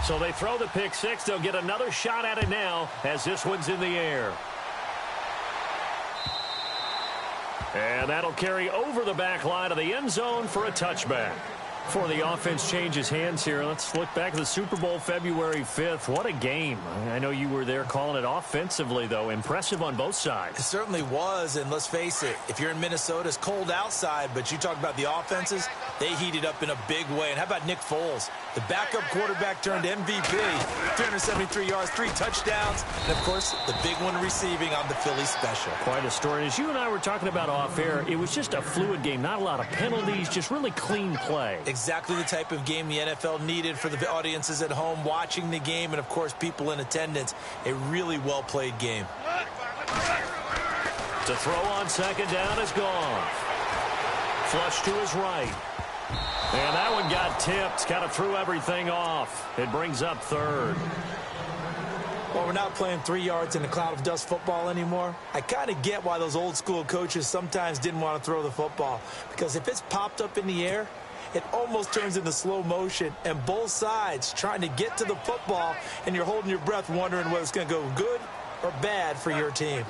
So they throw the pick six. They'll get another shot at it now as this one's in the air. And that'll carry over the back line of the end zone for a touchback. Before the offense changes hands here, let's look back at the Super Bowl February 5th. What a game. I know you were there calling it offensively, though. Impressive on both sides. It certainly was, and let's face it, if you're in Minnesota, it's cold outside, but you talk about the offenses, they heated up in a big way. And how about Nick Foles? The backup quarterback turned MVP, 373 yards, 3 touchdowns, and, of course, the big one receiving on the Philly special. Quite a story. And as you and I were talking about off air, it was just a fluid game. Not a lot of penalties, just really clean play. Exactly the type of game the NFL needed for the audiences at home watching the game and, of course, people in attendance. A really well-played game. To throw on second down is gone. Flush to his right. And that one got tipped. Kind of threw everything off. It brings up third. Well, we're not playing 3 yards in a cloud of dust football anymore. I kind of get why those old school coaches sometimes didn't want to throw the football. Because if it's popped up in the air, it almost turns into slow motion, and both sides trying to get to the football, and you're holding your breath wondering whether it's going to go good or bad for your team.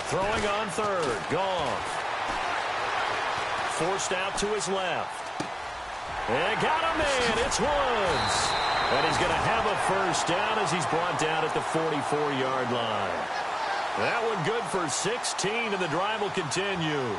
Throwing on third. Goff. Forced out to his left. And got a man. It's Woods. And he's going to have a first down as he's brought down at the 44-yard line. That one good for 16, and the drive will continue.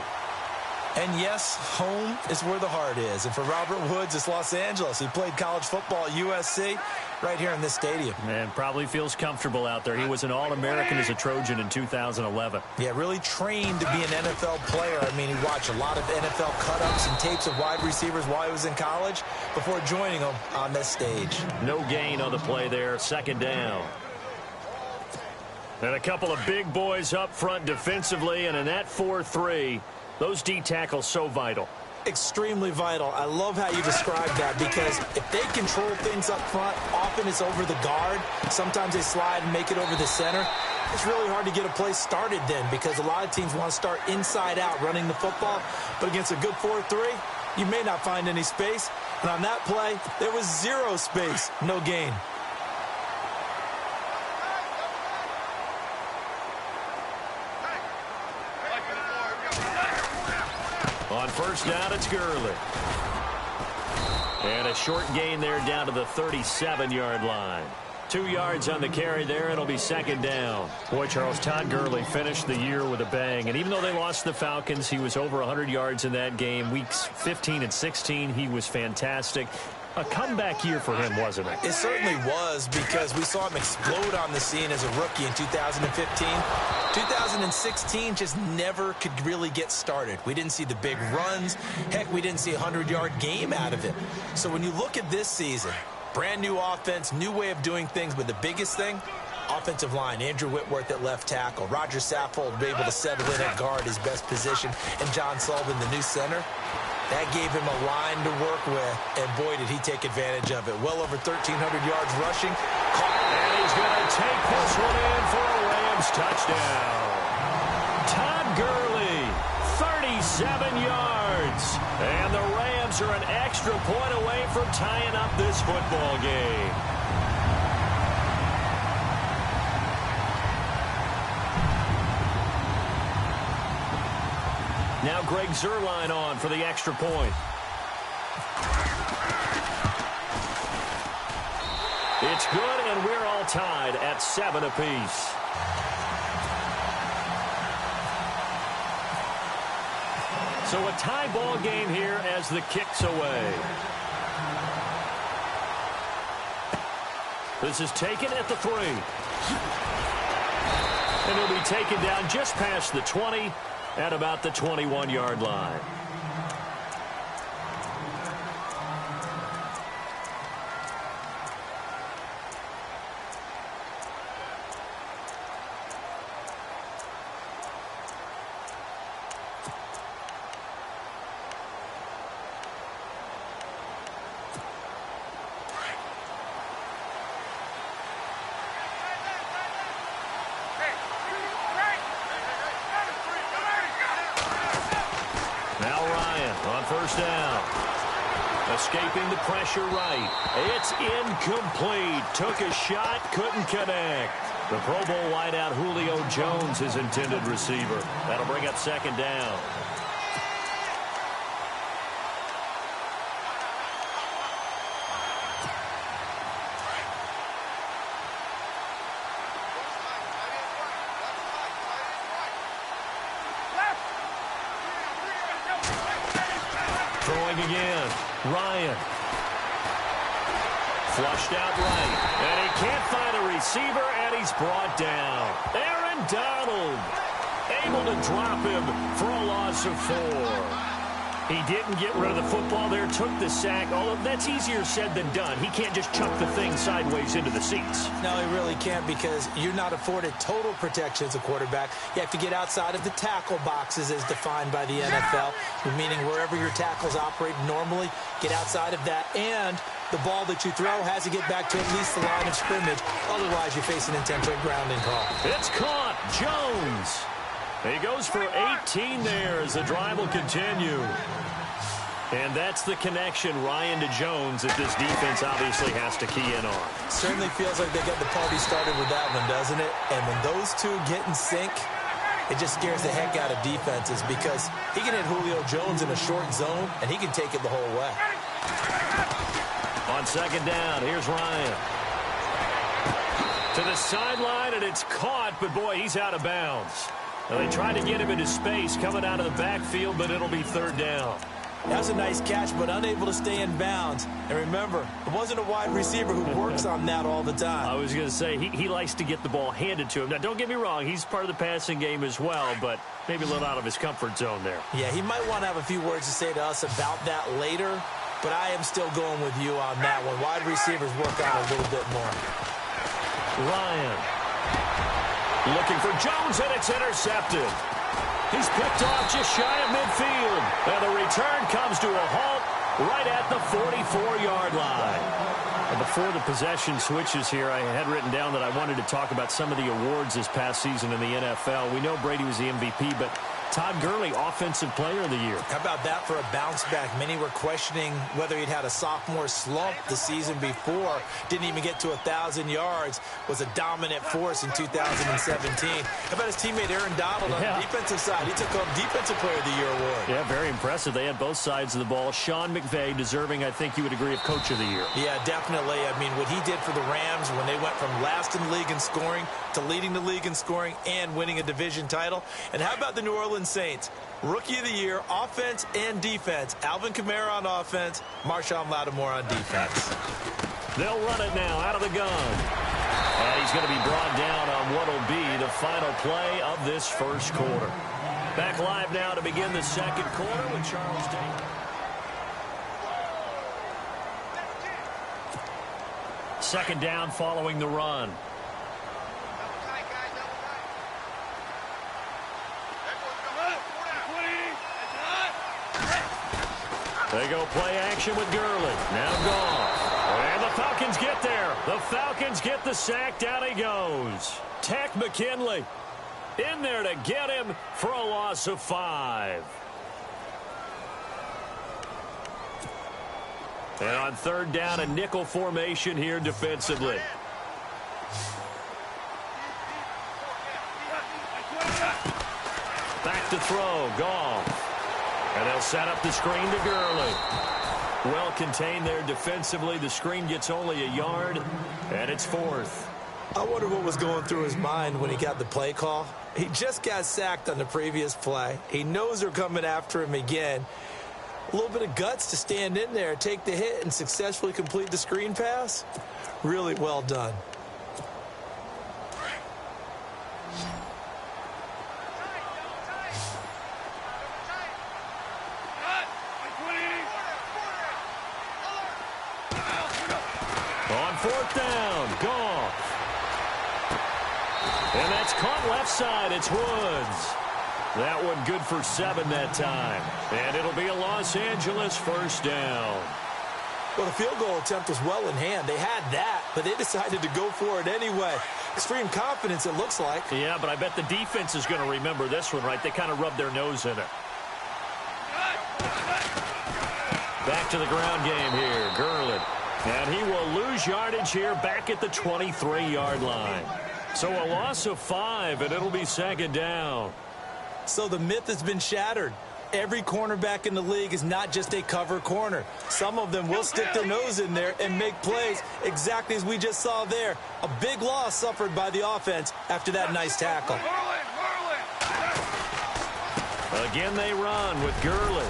And yes, home is where the heart is. And for Robert Woods, it's Los Angeles. He played college football at USC right here in this stadium. And probably feels comfortable out there. He was an All-American as a Trojan in 2011. Yeah, really trained to be an NFL player. I mean, he watched a lot of NFL cut-ups and tapes of wide receivers while he was in college before joining them on this stage. No gain on the play there. Second down. And a couple of big boys up front defensively, and in that 4-3, those D tackles so vital. Extremely vital. I love how you describe that, because if they control things up front, often it's over the guard. Sometimes they slide and make it over the center. It's really hard to get a play started then, because a lot of teams want to start inside out running the football. But against a good 4-3, you may not find any space. And on that play, there was zero space, no gain. On first down, it's Gurley. And a short gain there down to the 37-yard line. 2 yards on the carry there. It'll be second down. Boy, Charles, Todd Gurley finished the year with a bang. And even though they lost the Falcons, he was over 100 yards in that game. Weeks 15 and 16, he was fantastic. A comeback year for him, wasn't it? It certainly was, because we saw him explode on the scene as a rookie in 2015. 2016 just never could really get started. We didn't see the big runs. Heck, we didn't see a 100-yard game out of it. So when you look at this season, brand new offense, new way of doing things, but the biggest thing, offensive line. Andrew Whitworth at left tackle. Roger Saffold able to settle in at guard, his best position. And John Sullivan, the new center. That gave him a line to work with, and boy, did he take advantage of it. Well over 1,300 yards rushing. And he's going to take this one in for a Rams touchdown. Todd Gurley, 37 yards. And the Rams are an extra point away from tying up this football game. Now Greg Zuerlein on for the extra point. It's good, and we're all tied at 7 apiece. So a tie ball game here as the kick's away. This is taken at the 3. And it'll be taken down just past the 20 at about the 21-yard line. Now Escaping the pressure right. It's incomplete. Took a shot, couldn't connect. The Pro Bowl wideout Julio Jones, his intended receiver. That'll bring up second down. Throwing again. Ryan. Flushed out right. And he can't find a receiver, and he's brought down. Aaron Donald able to drop him for a loss of 4. He didn't get rid of the football there, took the sack. Although that's easier said than done. He can't just chuck the thing sideways into the seats. No, he really can't, because you're not afforded total protection as a quarterback. You have to get outside of the tackle boxes as defined by the NFL, meaning wherever your tackles operate normally, get outside of that. And the ball that you throw has to get back to at least the line of scrimmage. Otherwise, you're facing an intentional grounding call. It's caught. Jones. He goes for 18 there as the drive will continue. And that's the connection, Ryan to Jones, that this defense obviously has to key in on. Certainly feels like they got the party started with that one, doesn't it? And when those two get in sync, it just scares the heck out of defenses, because he can hit Julio Jones in a short zone, and he can take it the whole way. On second down, here's Ryan. To the sideline, and it's caught, but boy, he's out of bounds. Well, they tried to get him into space coming out of the backfield, but it'll be third down. That was a nice catch, but unable to stay in bounds. And remember, it wasn't a wide receiver who works on that all the time. I was going to say, he likes to get the ball handed to him. Now, don't get me wrong, he's part of the passing game as well, but maybe a little out of his comfort zone there. Yeah, he might want to have a few words to say to us about that later, but I am still going with you on that one. Wide receivers work on a little bit more. Ryan. Looking for Jones, and it's intercepted. He's picked off just shy of midfield. And the return comes to a halt right at the 44-yard line. And before the possession switches here, I had written down that I wanted to talk about some of the awards this past season in the NFL. We know Brady was the MVP, but Todd Gurley, Offensive Player of the Year. How about that for a bounce back? Many were questioning whether he'd had a sophomore slump the season before. Didn't even get to 1,000 yards. Was a dominant force in 2017. How about his teammate Aaron Donald on the defensive side? He took home Defensive Player of the Year award. Yeah, very impressive. They had both sides of the ball. Sean McVay deserving, I think you would agree, of Coach of the Year. Yeah, definitely. I mean, what he did for the Rams when they went from last in the league in scoring to leading the league in scoring and winning a division title. And how about the New Orleans Saints? Rookie of the Year, offense and defense. Alvin Kamara on offense, Marshawn Lattimore on defense. They'll run it now out of the gun. And he's going to be brought down on what will be the final play of this first quarter. Back live now to begin the second quarter with Charles Davis. Second down following the run. They go play action with Gurley. Now gone. And the Falcons get there. The Falcons get the sack. Down he goes. Tech McKinley in there to get him for a loss of 5. And on third down, a nickel formation here defensively. Back to throw. Goff. And they'll set up the screen to Gurley. Well contained there defensively. The screen gets only a yard, and it's fourth. I wonder what was going through his mind when he got the play call. He just got sacked on the previous play. He knows they're coming after him again. A little bit of guts to stand in there, take the hit, and successfully complete the screen pass. Really well done. On fourth down, Goff. And that's caught left side. It's Woods. That one good for 7 that time. And it'll be a Los Angeles first down. Well, the field goal attempt was well in hand. They had that, but they decided to go for it anyway. Extreme confidence, it looks like. Yeah, but I bet the defense is going to remember this one, right? They kind of rubbed their nose in it. Back to the ground game here. Gurley. And he will lose yardage here back at the 23-yard line. So a loss of 5, and it'll be second down. So the myth has been shattered. Every cornerback in the league is not just a cover corner. Some of them will stick their nose in there and make plays exactly as we just saw there. A big loss suffered by the offense after that nice tackle. Again they run with Gurley.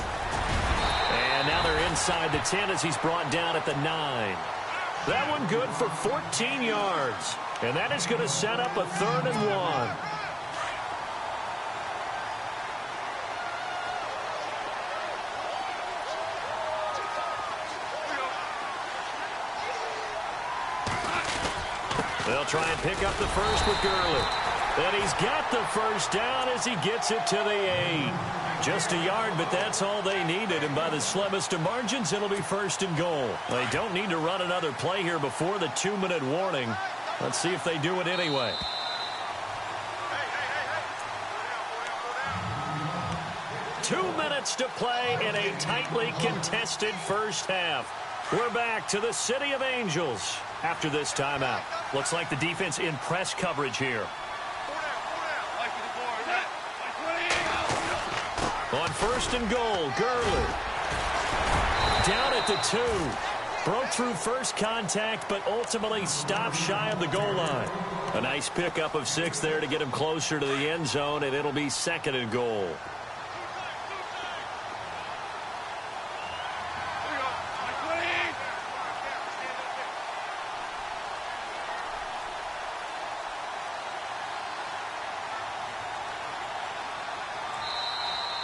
And now they're inside the 10 as he's brought down at the 9. That one good for 14 yards. And that is going to set up a 3rd and 1. They'll try and pick up the first with Gurley. And he's got the first down as he gets it to the 8. Just a yard, but that's all they needed. And by the slimmest of margins, it'll be 1st and goal. They don't need to run another play here before the 2-minute warning. Let's see if they do it anyway. Two minutes to play in a tightly contested first half. We're back to the City of Angels after this timeout. Looks like the defense in press coverage here. On 1st and goal, Gurley. Down at the 2. Broke through first contact, but ultimately stopped shy of the goal line. A nice pickup of 6 there to get him closer to the end zone, and it'll be 2nd and goal.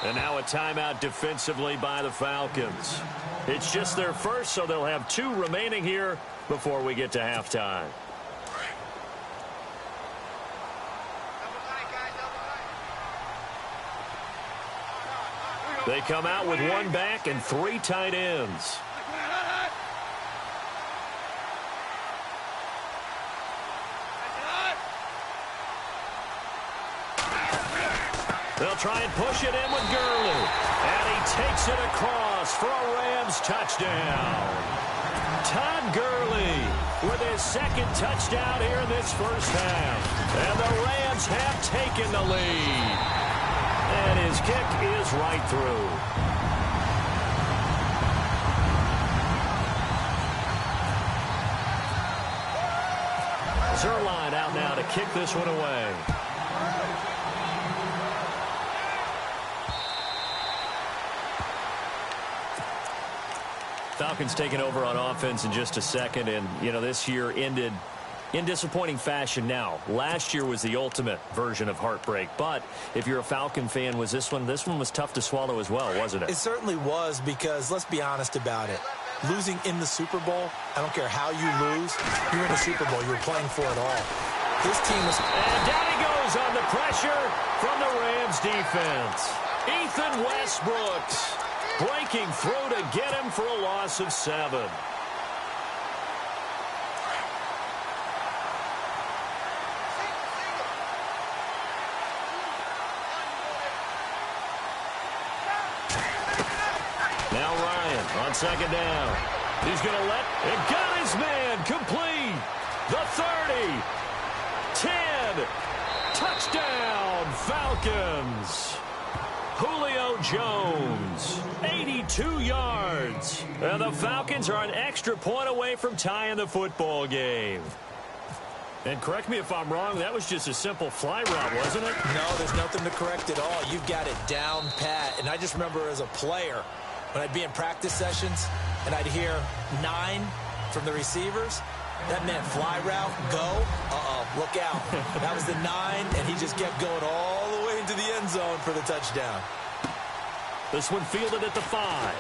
And now a timeout defensively by the Falcons. It's just their first, so they'll have 2 remaining here before we get to halftime. They come out with 1 back and 3 tight ends. They'll try and push it in with Gurley. And he takes it across for a Rams touchdown. Todd Gurley with his 2nd touchdown here in this first half. And the Rams have taken the lead. And his kick is right through. Zerline out now to kick this one away. Falcons taking over on offense in just a second, and, you know, this year ended in disappointing fashion now. Last year was the ultimate version of heartbreak, but if you're a Falcon fan, was this one was tough to swallow as well, wasn't it? It certainly was, because let's be honest about it. Losing in the Super Bowl, I don't care how you lose, you're in the Super Bowl. You're playing for it all. This team was... And down he goes on the pressure from the Rams defense. Ethan Westbrooks breaking through to get him for a loss of 7. Now Ryan on 2nd down. He's going to let it. Got his man complete. The 30. 10. Touchdown Falcons. Julio Jones, 82 yards. And the Falcons are an extra point away from tying the football game. And correct me if I'm wrong, that was just a simple fly route, wasn't it? No, there's nothing to correct at all. You've got it down pat. And I just remember as a player, when I'd be in practice sessions and I'd hear 9 from the receivers, that meant fly route, go, look out. That was the 9, and he just kept going all the way into the end zone for the touchdown. This one fielded at the 5.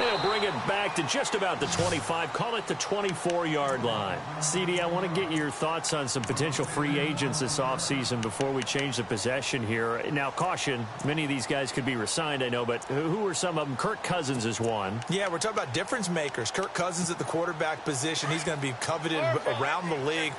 They'll bring it back to just about the 25. Call it the 24-yard line. CD, I want to get your thoughts on some potential free agents this offseason before we change the possession here. Now, caution, many of these guys could be re-signed, I know, but who are some of them? Kirk Cousins is one. Yeah, we're talking about difference makers. Kirk Cousins at the quarterback position. He's going to be coveted around the league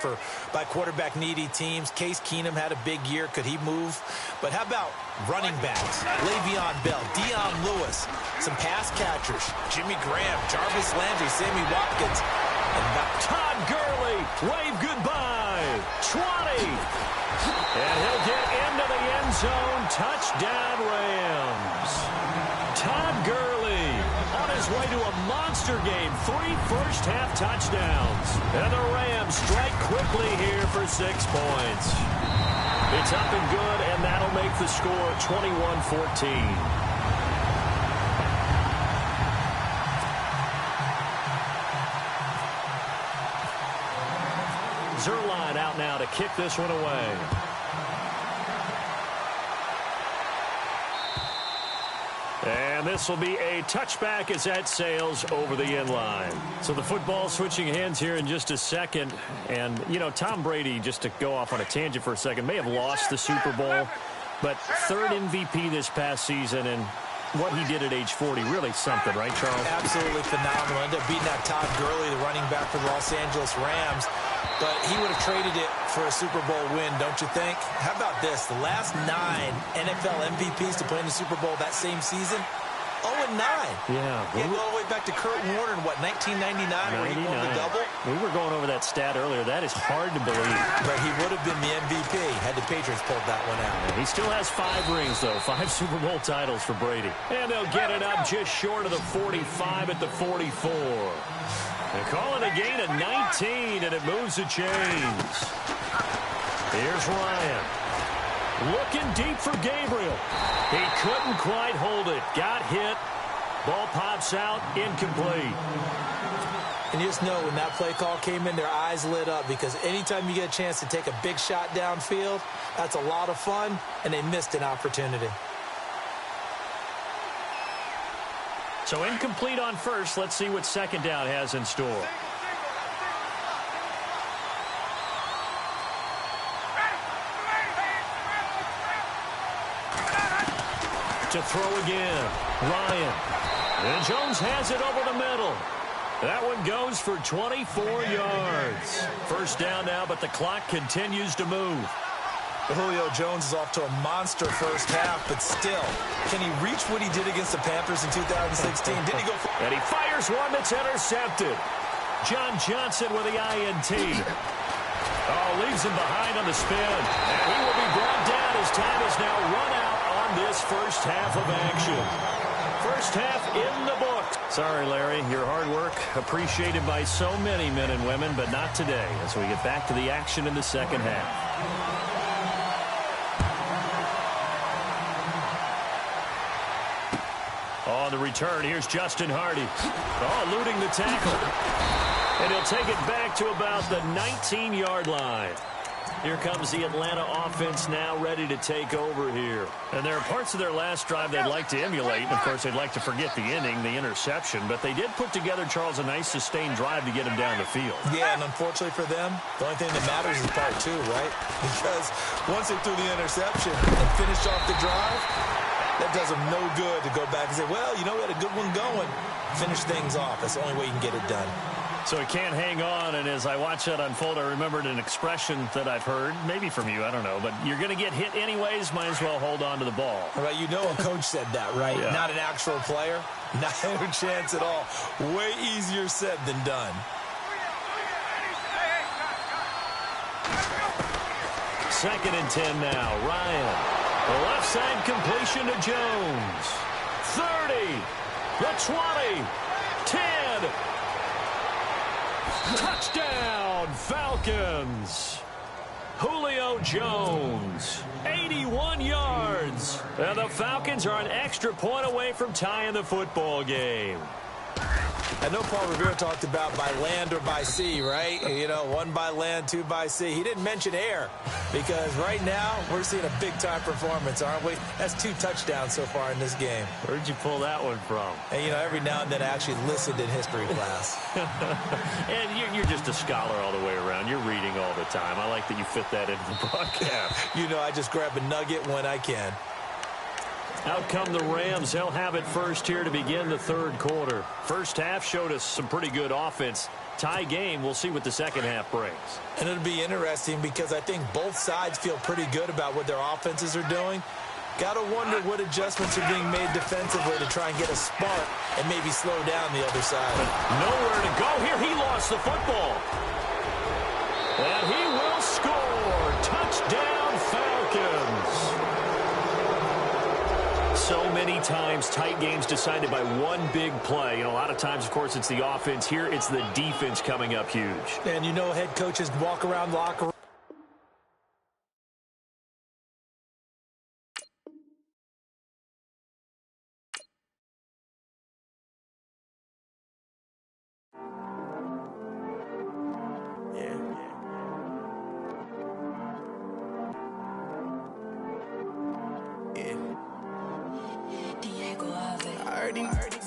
by quarterback-needy teams. Case Keenum had a big year. Could he move? But how about running backs? Le'Veon Bell, Dion Lewis, some pass catchers. Jimmy Graham, Jarvis Landry, Sammy Watkins, and Todd Gurley, wave goodbye. 20. And he'll get into the end zone. Touchdown, Rams. Todd Gurley on his way to a monster game. 3 first-half touchdowns. And the Rams strike quickly here for 6 points. It's up and good, and that'll make the score 21-14. Zerline out now to kick this one away. And this will be a touchback as that sails over the end line. So the football switching hands here in just a second. And, you know, Tom Brady, just to go off on a tangent for a second, may have lost the Super Bowl, but 3rd MVP this past season, and what he did at age 40, really something, right, Charles? Absolutely phenomenal. Ended up beating out Todd Gurley, the running back for the Los Angeles Rams. But he would have traded it for a Super Bowl win, don't you think? How about this? The last 9 NFL MVPs to play in the Super Bowl that same season, 0-9. Yeah. He go all the way back to Kurt Warner in, 1999, where he won the double? We were going over that stat earlier. That is hard to believe. But he would have been the MVP had the Patriots pulled that one out. Yeah, he still has 5 rings, though. 5 Super Bowl titles for Brady. And they'll get it up just short of the 45 at the 44. They call it a gain of 19, and it moves the chains. Here's Ryan. Looking deep for Gabriel. He couldn't quite hold it. Got hit. Ball pops out. Incomplete. And you just know when that play call came in, their eyes lit up, because anytime you get a chance to take a big shot downfield, that's a lot of fun, and they missed an opportunity. So incomplete on first. Let's see what second down has in store. To throw again. Ryan. And Jones has it over the middle. That one goes for 24 yards. First down now, but the clock continues to move. Julio Jones is off to a monster first half, but still, can he reach what he did against the Panthers in 2016? Did he go for... And he fires one that's intercepted. John Johnson with the INT. Oh, leaves him behind on the spin. And he will be brought down as time is now run out on this first half of action. First half in the book. Sorry, Larry, your hard work appreciated by so many men and women, but not today as we get back to the action in the second half. On the return, here's Justin Hardy. Oh, eluding the tackle. And he'll take it back to about the 19-yard line. Here comes the Atlanta offense now ready to take over here. And there are parts of their last drive they'd like to emulate. And, of course, they'd like to forget the inning, the interception. But they did put together, Charles, a nice sustained drive to get him down the field. Yeah, and unfortunately for them, the only thing that matters is part 2, right? Because once they threw the interception and finished off the drive, that does them no good to go back and say, well, you know, we had a good one going. Finish things off. That's the only way you can get it done. So he can't hang on, and as I watch that unfold, I remembered an expression that I've heard, maybe from you, I don't know, but you're going to get hit anyways, might as well hold on to the ball. Right, you know a coach said that, right? Yeah. Not an actual player. Not a chance at all. Way easier said than done. Second and 10 now. Ryan. The left side completion to Jones. 30. The 20. 10. Touchdown, Falcons. Julio Jones, 81 yards. And the Falcons are an extra point away from tying the football game. I know Paul Revere talked about by land or by sea, right? You know, one by land, two by sea. He didn't mention air because right now we're seeing a big-time performance, aren't we? That's 2 touchdowns so far in this game. Where'd you pull that one from? And, you know, every now and then I actually listened in history class. And you're just a scholar all the way around. You're reading all the time. I like that you fit that into the broadcast. You know, I just grab a nugget when I can. Out come the Rams. They'll have it first here to begin the third quarter. First half showed us some pretty good offense. Tie game. We'll see what the second half brings. And it'll be interesting because I think both sides feel pretty good about what their offenses are doing. Got to wonder what adjustments are being made defensively to try and get a spark and maybe slow down the other side. But nowhere to go here. He lost the football. And he will score. Touchdown, Falcons. So many times tight games decided by one big play. You know, a lot of times, of course, it's the offense. Here, it's the defense coming up huge. And you know head coaches walk around the locker room.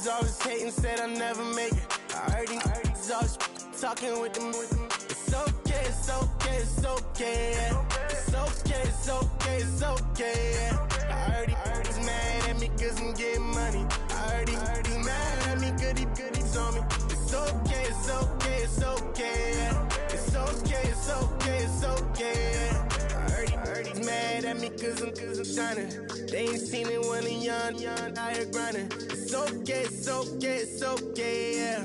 Always hating, said I'll never make it. I heard he's always talking with them. It's okay, it's okay, it's okay. It's okay, it's okay, it's okay. I heard he's mad at me cause I'm getting money. I heard he's mad at me cause he's on me. It's okay, it's okay, it's okay. It's okay, it's okay, it's okay. I heard he's mad at me cause I'm shining. They ain't seen it when I'm young, out here grinding. It's okay, it's okay, it's okay, yeah.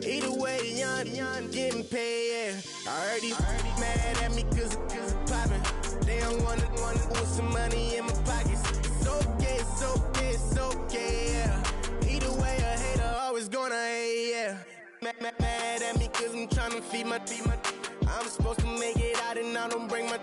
Either way, young, getting paid, yeah. I heard he's mad at me cause I'm poppin'. They don't wanna put some money in my pockets. It's okay, it's okay, it's okay, yeah. Either way, a hater always gonna hate, yeah. Mad at me cause I'm tryna feed my I'm supposed to make it out and I don't bring my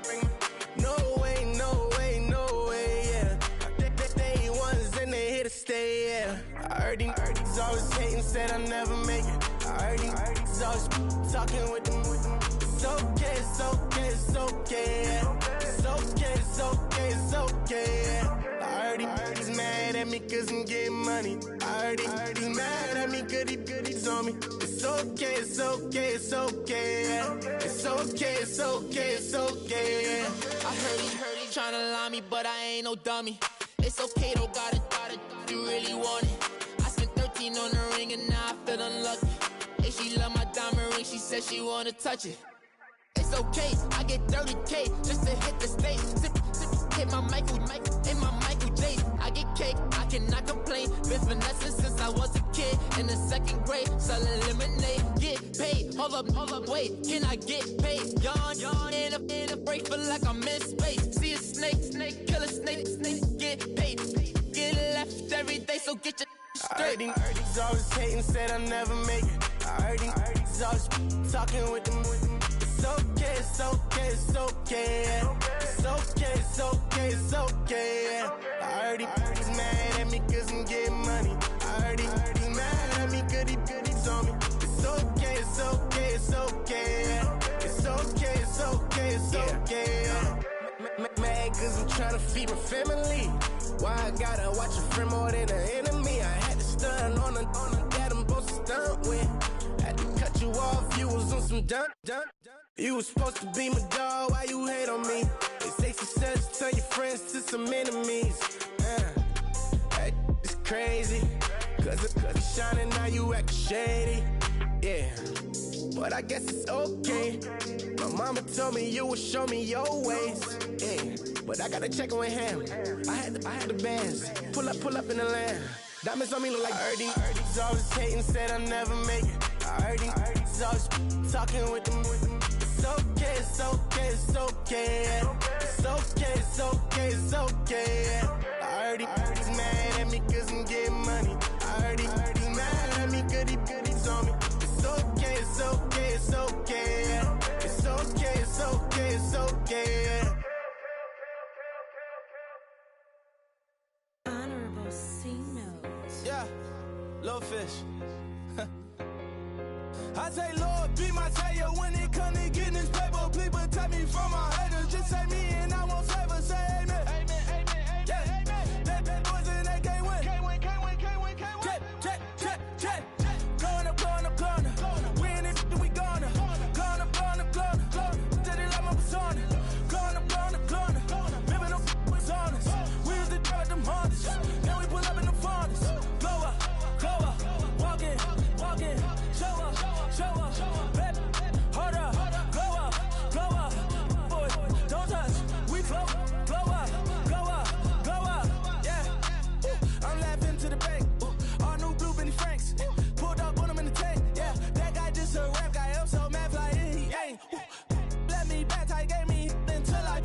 no way, no way, no way, yeah. They ones and they here to stay, yeah. I heard he's always hating, said I'll never make it. I heard he's always talking with them. It's okay, it's okay, it's okay, yeah. It's okay, it's okay, it's okay, yeah. I heard he's mad at me cause I'm getting money. I heard he's mad at me cause he's on me. It's okay, it's okay, it's okay, yeah. It's okay, it's okay, it's okay, yeah. I heard he tryna lie me, but I ain't no dummy. It's okay, though, got it, you really want it. I spent 13 on the ring and now I feel unlucky. Hey, she love my diamond ring, she said she wanna touch it. It's okay, I get 30K just to hit the stage. Hit my Michael, in my Michael J. I get cake, I cannot complain. Been finessing since I was a kid. In the 2nd grade, selling lemonade. Get paid, hold up, wait, can I get paid? Yawn, in a break, feel like I'm in space. See a snake, kill a snake, get paid. Get left every day, so get your straight. I heard he's always hating, said I'll never make it. I heard he's always talking with them. It's okay, it's okay, it's okay. It's okay, it's okay, it's okay. I heard he's mad at me cause I'm getting money. I heard he's mad at me cause he's on me. It's okay, it's okay, it's okay. It's okay, it's okay, it's okay. Mad cause I'm tryna feed my family. Why I gotta watch a friend more than an enemy? I had to stun on a dad I'm supposed to stunt with. Had to cut you off, you was on some dun. You was supposed to be my dog, why you hate on me? They say success, turn your friends to some enemies. That is crazy. Cause it's shining, now you actin' shady. Yeah, but I guess it's okay. My mama told me you would show me your ways. Yeah, but I gotta check with him. I had the bands. Pull up in the land. Diamonds on me look like Ernie. He's always hating, said I'll never make it. I heard he's always talking with them. It's okay, it's okay, it's okay. It's okay, it's okay, it's okay. I heard he's mad at me cause I'm getting money. I heard he's mad at me cause he's on me. It's okay, it's okay, it's okay. It's okay, it's okay, it's okay. Honorable C note. Yeah, Low Fish. I say, Lord, be my savior when it come to getting this paper. Please protect me from my haters. Just say me and I won't save her. Say amen. Amen, amen, amen, yeah. Amen. They bad boys and they can't win. Can't win, can't win, can't win, can't win. Check. Going up. We in it, we gonna. Going up. Did it like my persona. Going up. Remember them was honest. We used to drive them Hondas. Then we pull up in the Fondas. Glow up. Walking. Show up. Baby, hold up. Glow up. Boy, don't touch. We flow. Glow up. Yeah. I'm laughing to the bank. All new blue Benny Franks. Pulled up on him in the tank. Yeah, that guy just a rap guy. I'm so mad fly in, he ain't. Let me back, I gave me until I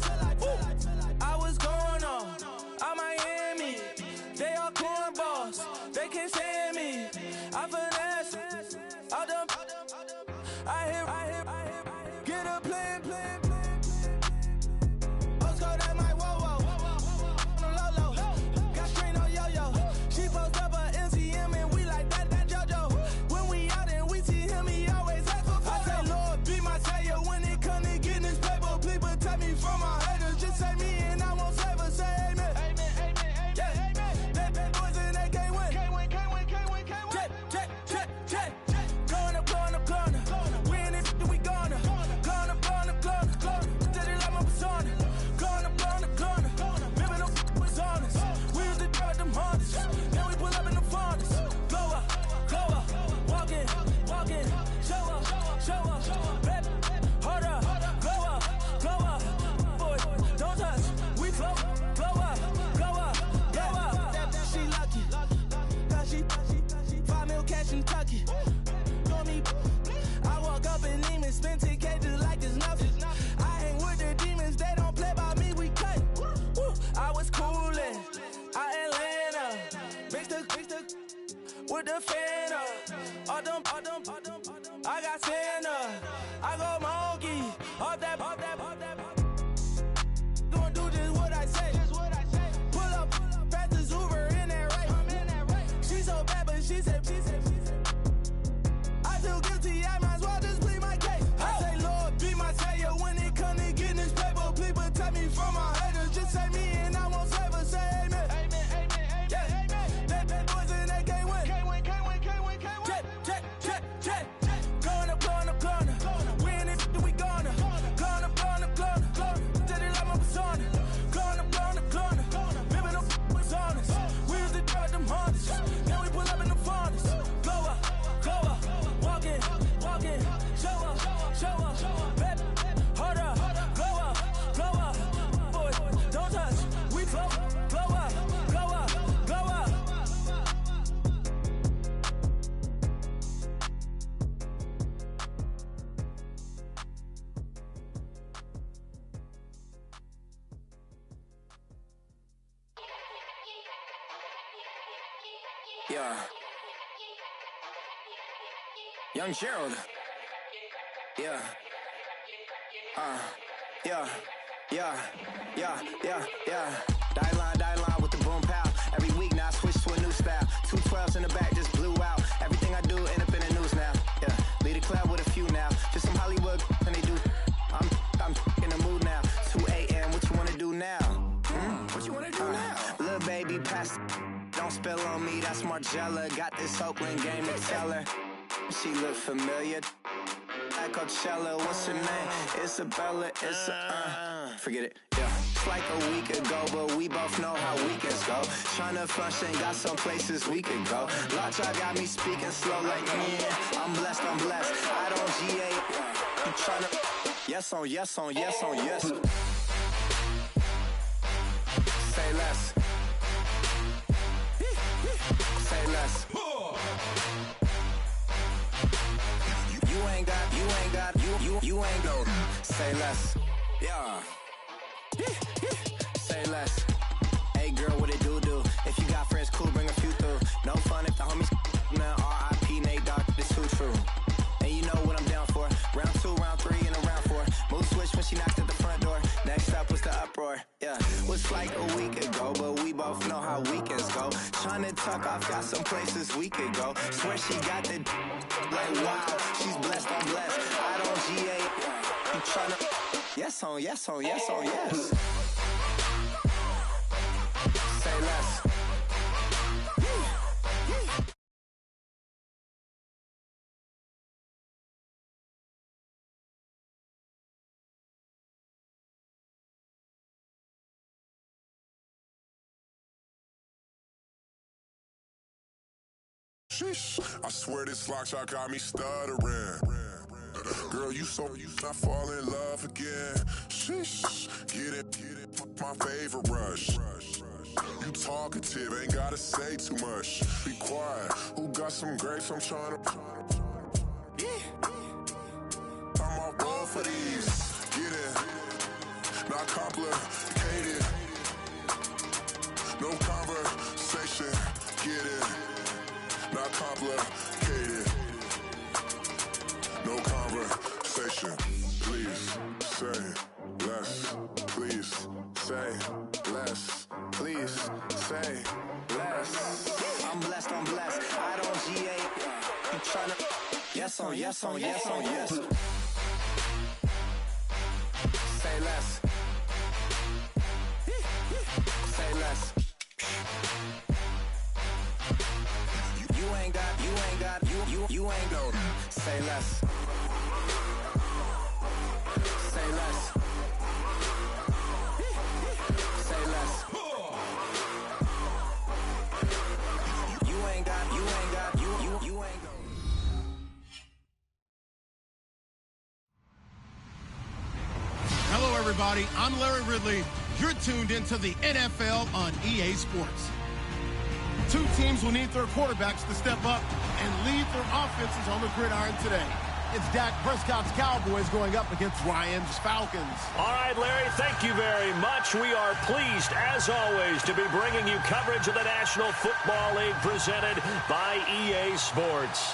was going on. I'm Miami. They all cornballs. They can't stand me. I finesse. All them. I hear. Get a plan. Osco, that my whoa. Low. Got strain on yo-yo. She post up a MCM and we like that JoJo. When we out and we see him, he always ask for photo. I say, Lord, be my savior when it come to getting this paper. Please protect me from my haters. Just say me and I won't save her. Say amen. Amen, yeah. Amen. They bad boys and they can't win. Can't win. Check. Going up. We in it, we gonna. Going up. Did it like my persona. Going up. Remember them was honest. We used to drive them Hondas. Then we pull up in the Fondas. Glow up. Walking. Show up. Baby, hold up. Glow up. Boy, don't touch. We flow. Glow up. She lucky. Cause she 5 mil cash in Tucky. Call me. I walk up in Neiman, spend 10K just like it's nothing. I hang with the demons, they don't play by me, we cut. I was coolin', Atlanta, mixed the with the Fanta. All them, I got Santa, I go monkey, all that. Gonna do just what I say. Pull up, fast as Uber in that race. She so bad, but she said. I feel guilty, I might as well just plead my case. I say, Lord, be my savior when it come to getting this paper. Please protect me from my haters. Just say me and I won't save her. Say amen. Amen, yeah. Amen. They bad boys and they can't win. Can't win. Check. Going up. We in it, we gonna. Going up. Did it like my persona. Going up. Remember them was honest. We used to drive them Hondas. Then we pull up in the Fondas. Glow up. Walking. Show up. Baby, hold up. Glow up. Boy, don't touch. We flow. Glow up. Yeah. Young Gerald. Yeah. Die line with the boom pow. Every week now I switch to a new style. 212s in the back just blew out. Everything I do end up in the news now. Yeah. Lead a club with a few now. Just some Hollywood and they do. I'm in the mood now. 2 a.m. What you wanna do now? What you wanna do now? Little baby pass. Don't spill on me. That's Margella. Got this Oakland game to tell her. She look familiar. Like Coachella, what's her name? Isabella, forget it, yeah. It's like a week ago, but we both know how weekends go. Tryna function, got some places we could go. Lockjaw got me speaking slow like, yeah, I'm blessed. I don't GA, I'm tryna, yes on yes. Say less. Say less. You ain't go. Say less. Yeah. Say less. Hey girl, what it do? If you got friends, cool, bring a few through. No fun if the homies man. R.I.P. Nate Dogg, this too true. And you know what I'm down for. Round 2, round 3, and a round 4. Move switch when she knocked at the front door. Next up was the uproar. Yeah. Was like a week ago, but we both know how weekends go. Tryna tuck off, got some places we could go. Swear she got the like wow, she's blessed, I'm blessed. I don't GA, you tryna yes on, yes on, yes on, yes. Say less. I swear this lock shot got me stuttering. Girl, you not fall in love again. Sheesh, get it, my favorite rush. You talkative, ain't gotta say too much. Be quiet, who got some grapes? I'm trying to. I'm all roll for these. Get it, not complicated. No conversation, get it. Not complicated. No conversation. Please say less. Please say less. Please say less. I'm blessed, I'm blessed. I don't GA. You tryna yes on, yes on, yes on, yes. Say less. Say less. You ain't got, you ain't got. Say less. Say less. Say less. You ain't got, you ain't got. Hello, everybody. I'm Larry Ridley. You're tuned into the NFL on EA Sports. Two teams will need their quarterbacks to step up and lead their offenses on the gridiron today. It's Dak Prescott's Cowboys going up against Ryan's Falcons. All right, Larry, thank you very much. We are pleased, as always, to be bringing you coverage of the National Football League presented by EA Sports.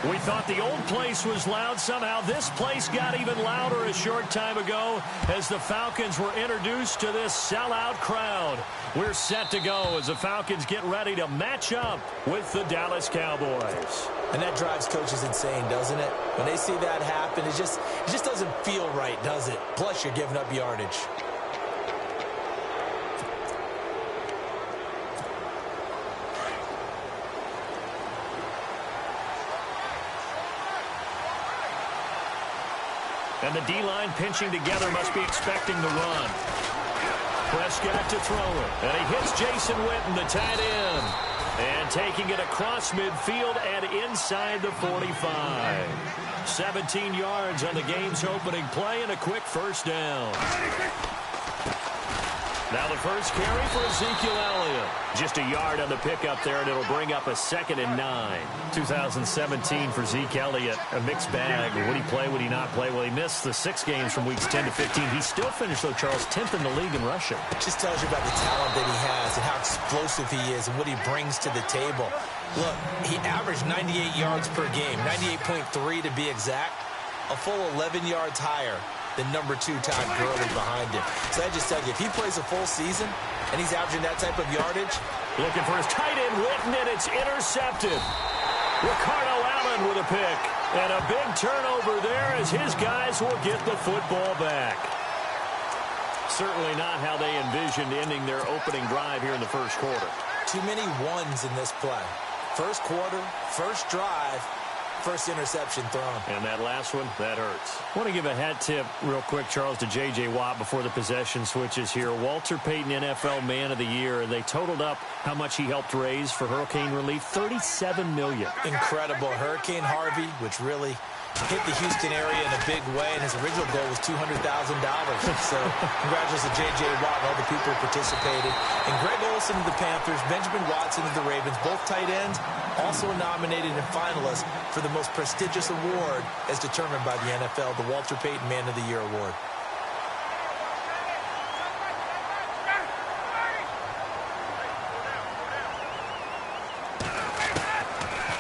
We thought the old place was loud. Somehow this place got even louder a short time ago as the Falcons were introduced to this sellout crowd. We're set to go as the Falcons get ready to match up with the Dallas Cowboys. And that drives coaches insane, doesn't it? When they see that happen, it just doesn't feel right, does it? Plus, you're giving up yardage. And the D-line pinching together must be expecting the run. Prescott to throw it. And he hits Jason Witten, the tight end. And taking it across midfield and inside the 45. 17 yards on the game's opening play and a quick first down. Now the first carry for Ezekiel Elliott. Just a yard on the pickup there, and it'll bring up a 2nd and 9. 2017 for Zeke Elliott, a mixed bag. Would he play, would he not play? Well, he missed the 6 games from weeks 10 to 15. He still finished, though, Charles, 10th in the league in rushing. Just tells you about the talent that he has and how explosive he is and what he brings to the table. Look, he averaged 98 yards per game, 98.3 to be exact, a full 11 yards higher than number 2 Todd Gurley behind him. So I just tell you, if he plays a full season and he's averaging that type of yardage. Looking for his tight end, Witten, and it's intercepted. Ricardo Allen with a pick. And a big turnover there as his guys will get the football back. Certainly not how they envisioned ending their opening drive here in the first quarter. Too many ones in this play. First quarter, first drive, first interception thrown. And that last one, that hurts. I want to give a hat tip real quick, Charles, to J.J. Watt before the possession switches here. Walter Payton, NFL Man of the Year, and they totaled up how much he helped raise for hurricane relief, $37 million. Incredible. Hurricane Harvey, which really hit the Houston area in a big way, and his original goal was $200,000. So congratulations to J.J. Watt and all the people who participated. And Greg Olsen of the Panthers, Benjamin Watson of the Ravens, both tight ends, also nominated and finalists for the most prestigious award as determined by the NFL, the Walter Payton Man of the Year Award.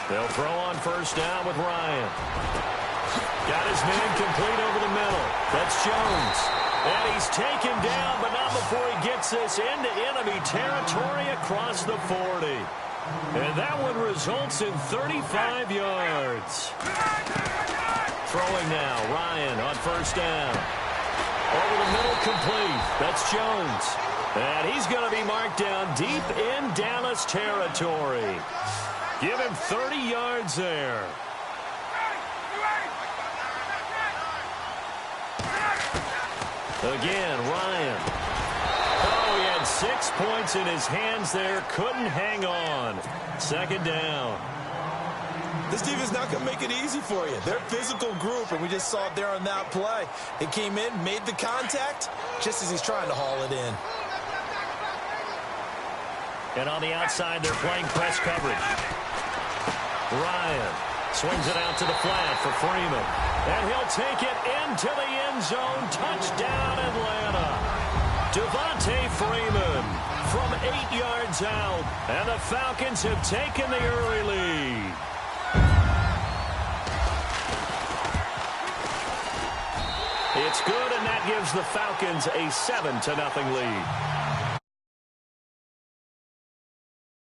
They'll throw on first down with Ryan. Got his man complete over the middle. That's Jones. And he's taken down, but not before he gets this into enemy territory across the 40. And that one results in 35 yards. Throwing now, Ryan on first down. Over the middle, complete. That's Jones. And he's going to be marked down deep in Dallas territory. Give him 30 yards there. Again, Ryan. Oh, he had 6 points in his hands there. Couldn't hang on. Second down. This defense is not going to make it easy for you. They're a physical group, and we just saw it there on that play. It came in, made the contact, just as he's trying to haul it in. And on the outside, they're playing press coverage. Ryan swings it out to the flat for Freeman. And he'll take it into the end zone. Touchdown, Atlanta. Devontae Freeman from 8 yards out. And the Falcons have taken the early lead. It's good, and that gives the Falcons a 7-0 lead.